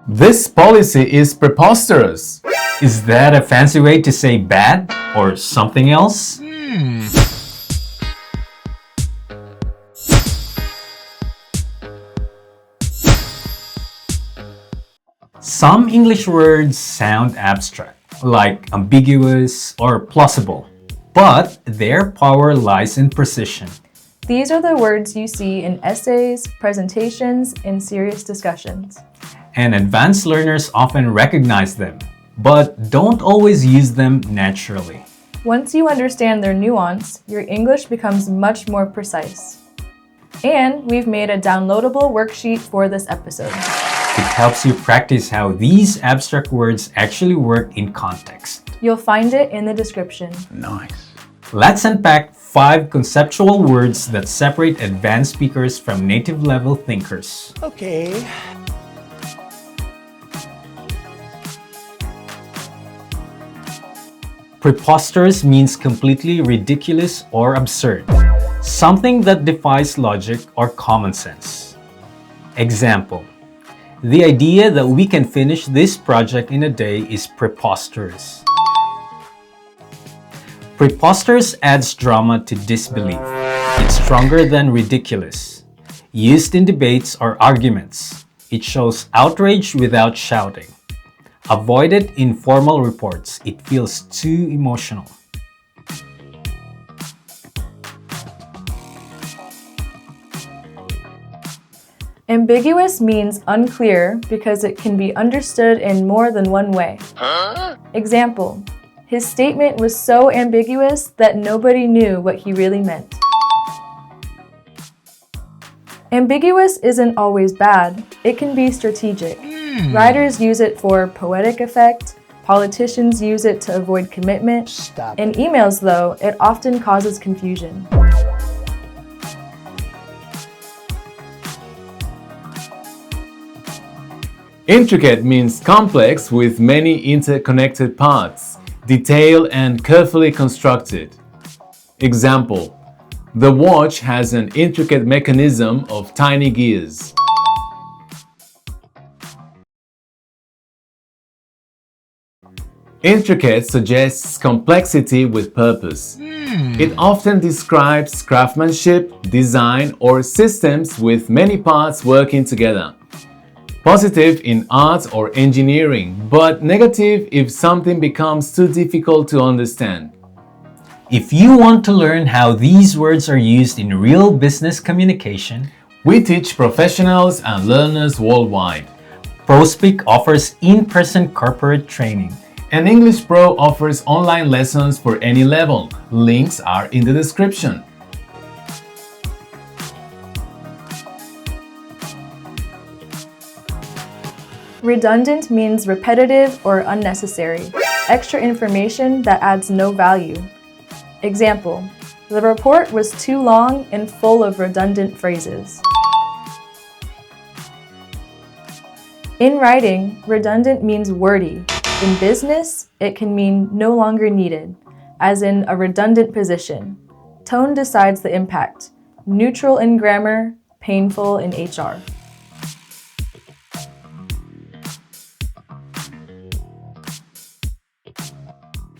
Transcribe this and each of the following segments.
This policy is preposterous. Is that a fancy way to say bad or something else? Some English words sound abstract, like ambiguous or plausible, but their power lies in precision. These are the words you see in essays, presentations, and serious discussions. And advanced learners often recognize them, but don't always use them naturally. Once you understand their nuance, your English becomes much more precise. And we've made a downloadable worksheet for this episode. It helps you practice how these abstract words actually work in context. You'll find it in the description. Nice. Let's unpack 5 conceptual words that separate advanced speakers from native-level thinkers. Okay. Preposterous means completely ridiculous or absurd, something that defies logic or common sense. Example: the idea that we can finish this project in a day is preposterous. Preposterous adds drama to disbelief. It's stronger than ridiculous. Used in debates or arguments, it shows outrage without shouting. Avoided in formal reports, it feels too emotional. Ambiguous means unclear because it can be understood in more than one way. Example: his statement was so ambiguous that nobody knew what he really meant. Ambiguous isn't always bad. It can be strategic. Writers use it for poetic effect, politicians use it to avoid commitment. In emails, though, it often causes confusion. Intricate means complex with many interconnected parts, detailed and carefully constructed. Example: the watch has an intricate mechanism of tiny gears. Intricate suggests complexity with purpose. It often describes craftsmanship, design, or systems with many parts working together. Positive in art or engineering, but negative if something becomes too difficult to understand. If you want to learn how these words are used in real business communication, We teach professionals and learners worldwide. ProSpeak offers in-person corporate training. And English Pro offers online lessons for any level. Links are in the description. Redundant means repetitive or unnecessary, extra information that adds no value. Example: the report was too long and full of redundant phrases. In writing, redundant means wordy. In business, it can mean no longer needed, as in a redundant position. Tone decides the impact. Neutral in grammar, painful in HR.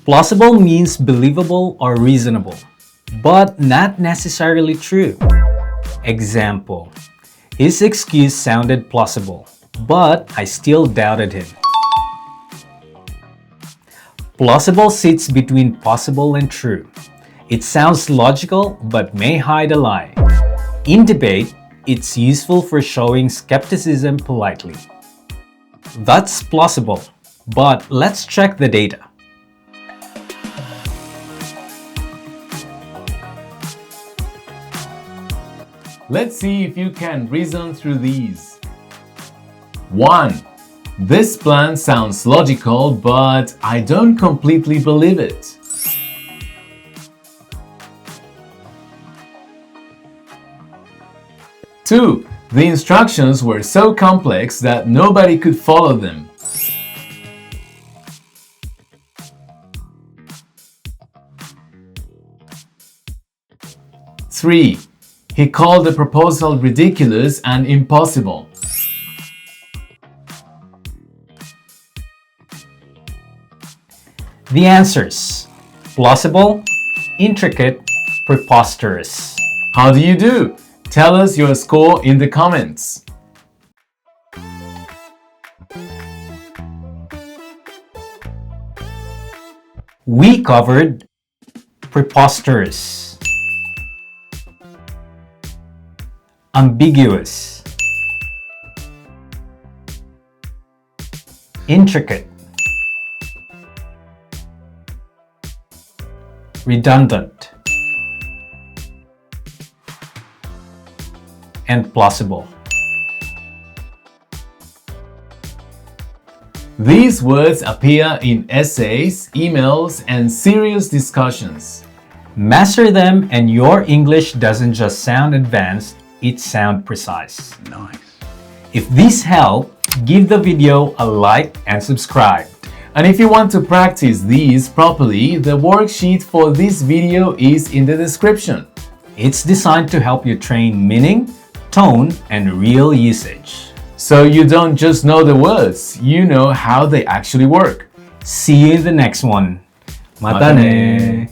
Plausible means believable or reasonable, but not necessarily true. Example: his excuse sounded plausible, but I still doubted him. Plausible sits between possible and true. It sounds logical but may hide a lie. In debate, it's useful for showing skepticism politely. That's plausible, but let's check the data. Let's see if you can reason through these. 1. This plan sounds logical, but I don't completely believe it. 2. The instructions were so complex that nobody could follow them. 3. He called the proposal ridiculous and impossible. The answers: plausible, intricate, preposterous. How do you do? Tell us your score in the comments. We covered preposterous, ambiguous, intricate, redundant, and plausible. These words appear in essays, emails, and serious discussions. Master them and your English doesn't just sound advanced, it sounds precise. Nice. If this helped, give the video a like and subscribe. And if you want to practice these properly, the worksheet for this video is in the description. It's designed to help you train meaning, tone, and real usage. So you don't just know the words, you know how they actually work. See you in the next one. Mata ne!